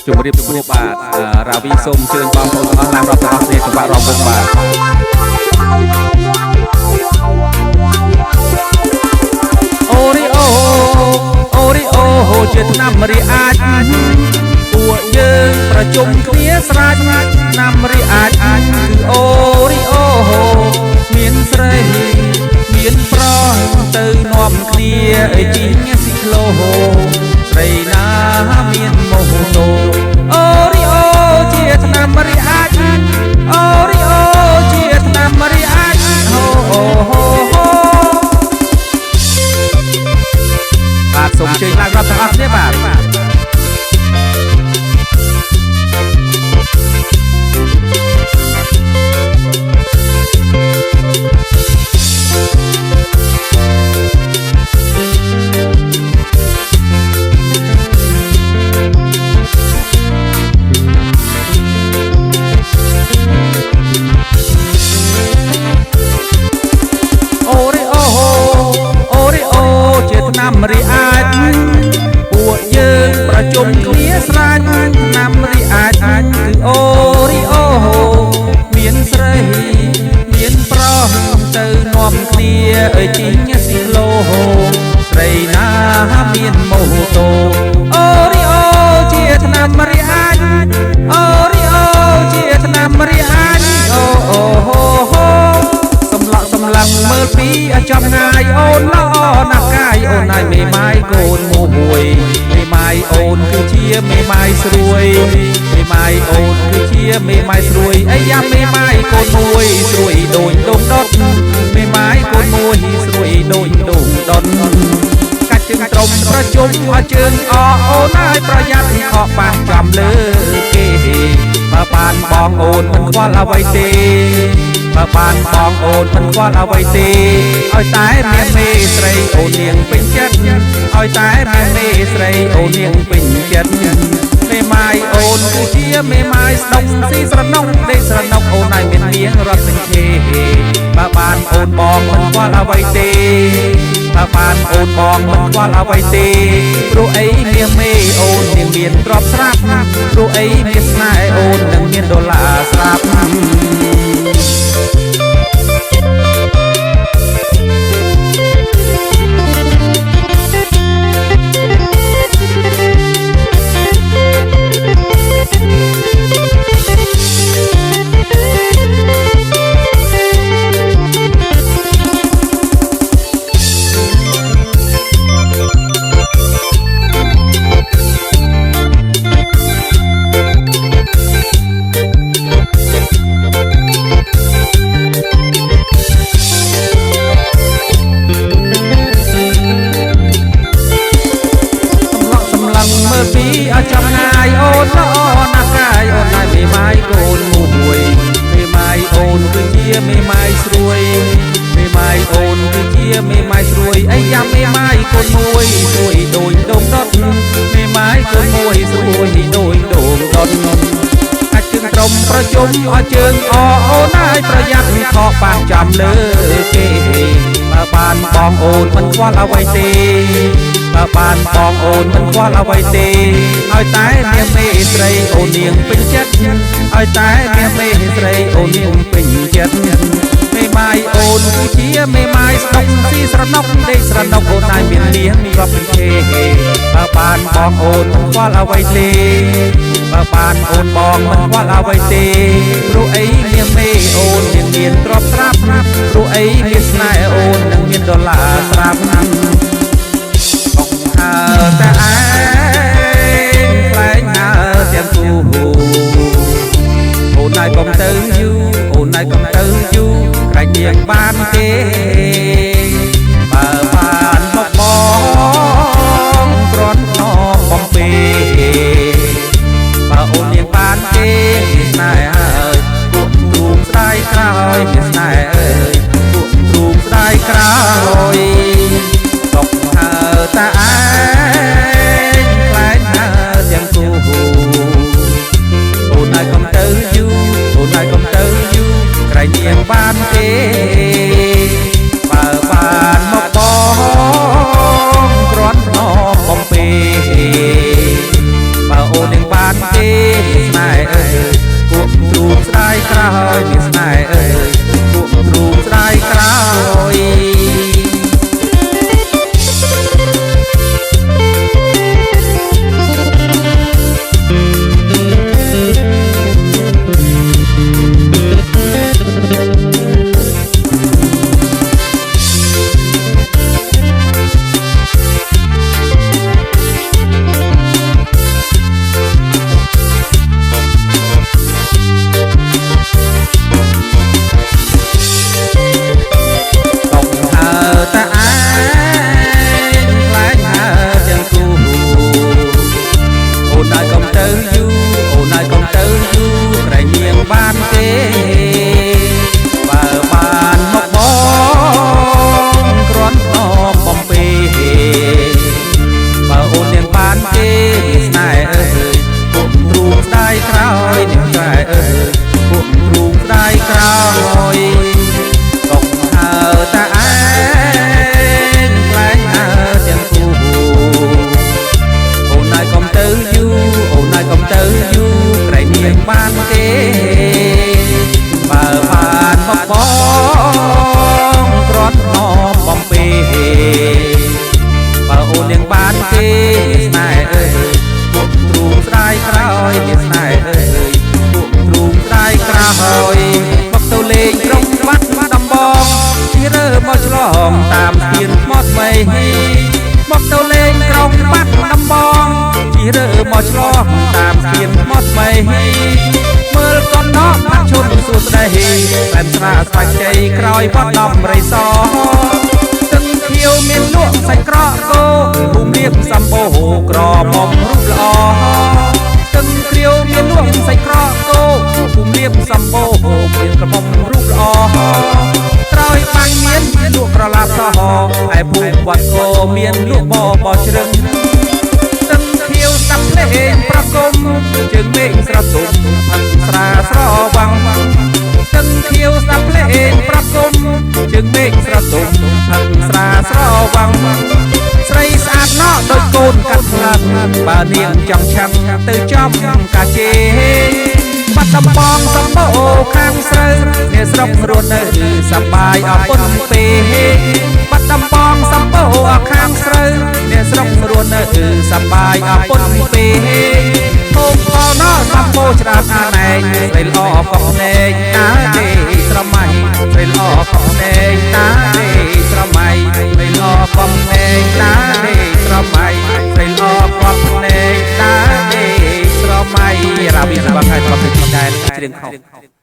ជំរាបសួរបាទរាវីសូមអញ្ជើញបងប្អូនទាំងអស់ឡើងរាប់ទាំងអស់គ្នាសម្រាប់រំវងបាទអូរីអូជាឆ្នាំរីអាចពួកយើងប្រជុំគ្នាស្រាច់ឆ្នាំរីអាចគឺអូរីអូមានស្រីមានប្រុសទៅនាំគ្នាជីងស៊ីក្លូស្រីណាមានម៉ូតូអូរីអូជាឆ្នាំរីអាចអូរីអូជាឆ្នាំរីអាចបាទសូមអញ្ជើញឡើងរាប់ទាំងអស់គ្នាបាទរីអាចពួកយើងប្រជុំគ្នាស្រាច់ឆ្នាំរីអាចគឺអូរីអូមានស្រីមានប្រុសទៅនាំគ្នាជីងស៊ីក្លូស្រីណាមានម៉ូតូអូរីអូជាឆ្នាំរីអាចអូរីអូជាឆ្នាំរីអាចសម្លឹងមើលពីចំងាយអូនល្អណាស់កាយអូនហើយមេម៉ាយកូនមួយមេម៉ាយអូនគឺជាមេម៉ាយស្រួយមេម៉ាយអូនគឺជាមេម៉ាយស្រួយអាយ៉ាមេម៉ាយកូនមួយស្រួយដូចដុំដុតមេម៉ាយកូនមួយស្រួយដូចដុំដុតកាច់ជើងត្រង់ប្រជុំឲ្យជើងអអូនហើយប្រយ័ត្នខកប៉ះចំលើគេបើបានបងអូនមិនខ្វល់អ្វីទេបើបានបងអូនមិនខ្វល់អ្វីទេឲ្យតែមានមេស្រីអូននាងពេញចិត្តឲ្យតែមានមេស្រីអូននាងពេញចិត្តមេម៉ាយអូនគឺជាមេម៉ាយស្ដុកស៊ីស្រណុកដេកស្រណុកអូនហើយមាននាងរត់ពេញទេបើបានអូនបងមិនខ្វល់អ្វីទេបើបានអូនបងមិនខ្វល់អ្វីទេព្រោះអីមានមេអូននាងមានទ្រព្យស្រាប់ព្រោះអីមានស្នេហ៍អូននឹងមានដុល្លារស្រាប់ចំងាយអូនល្អណាស់កាយអូនហើយមេម៉ាយកូនមួយមេម៉ាយអូនគឺជាមេម៉ាយស្រួយមេម៉ាយអូនគឺជាមេម៉ាយស្រួយអាយ៉ាមេម៉ាយកូនមួយស្រួយដូចដុំដុតមេម៉ាយកូនមួយស្រួយដូចដុំដុតអាចជើងត្រង់ប្រជុំឲ្យជើងអអូនហើយប្រយ័ត្នខកប៉ះចំលើគេបើបានបងអូនមិនខ្វល់អ្វីទេបើបានបងអូនមិនខ្វល់អ្វីទេឲ្យតែមានមេស្រីអូននាងពេញចិត្តឲ្យតែមានមេស្រីអូននាងពេញចិត្តមេម៉ាយអូនគឺជាមេម៉ាយស្ដុកស៊ីស្រណុកដេកស្រណុកអូនហើយមាននាងរាប់ពេញទេបើបានបងអូនមិនខ្វល់អ្វីទេបើបានអូនបងមិនខ្វល់អ្វីទេព្រោះអីមានមេអូននាងមានទ្រព្យស្រាប់ព្រោះអីមានស្នេហ៍អូននឹងមានដុល្លារស្រាប់តែឯងខ្លែងហើទាំងគូអូនហើយកុំទៅយូអូនហើយកុំទៅយូក្រែងនាងបានទេបើបានមកបងគ្រាន់ខំបំពេបើអូននាងបានទេស្នេហ៍ហើយពួកទូមស្ដាយក្រោយស្នេហ៍អើយពួកទូមស្ដាយក្រោយតកហើតែឯង ក្រោយមានស្នេហ៍អើយពួកទ្រូងស្ដាយក្រោយបានទេបើបានមកបងគ្រាន់តែបំពេបើអូននាងបានទេស្នេហ៍អើយពួកទ្រូងស្ដាយក្រោយនាងស្នេហ៍អើយពួកទ្រូងស្ដាយក្រោយកុំហើតាឯងខ្លែងហើទាំងគូអូនហើយកុំទៅយូរអូនហើយកុំទៅយូរក្រែងនាងបានទេបើបានមកបងគ្រាន់តែបំពេបើអូននាងបានទេស្នេហ៍អើយពួកទ្រូងស្ដាយក្រោយមានស្នេហ៍អើយពួកទ្រូងស្ដាយក្រោយមកទៅលេងក្រុងបាត់ដំបងជារើមកឆ្លងតាមស្ពានថ្មថ្មីមកទៅលេងក្រុងបាត់ដំបងជារើមកឆ្លងតាមស្ពានថ្មថ្មីមើលកណ្ដោដាក់ឈុនសួស្ដីបែបស្រាស្វាច់ជ័យក្រោយវត្តដំរីសទឹកខៀវមានលក់សាច់ក្រកគោភូមិរៀបសម្បូរក្រមុំរូបល្អទឹកខៀវមានលក់សាច់ក្រកគោភូមិរៀបសម្បូរមានក្រមុំរូបល្អក្រោយបាញ់មានលក់ក្រឡាប់សហឯភូមិវត្តគោមានលក់បជ្រឹងទឹកខៀវស្ដាប់ភ្លេងប្រគំជើងមេឃស្រទប់ផឹកស្រាស្រវាំងទឹកខៀវស្ដាប់ភ្លេងប្រគំជើងមេឃស្រទប់ផឹកស្រាស្រវាំងស្រីស្អាតណោះដូចកូនកាត់ផ្លាត់បើនាងចង់ឆាំទៅចំកាជេបាត់ដំបងសម្បូរខាងស្រូវអ្នកស្រុករស់នៅសប្បាយអពុនពេបាត់ដំបងសម្បូរខាងស្រូវអ្នកស្រុករស់នៅសប្បាយអពុនពេហូបផលណោះសម្បូរច្រើនអាណែងស្រីល្អកោះណែងតាទេស្រមៃស្រីល្អកោះណែងតាទេស្រមៃស្រីល្អកោះណែងតាទេស្រមៃស្រីល្អកោះណែងតាទេស្រមៃរាវិសបាក់ហើយប្រកបតែដែរច្រៀងខុស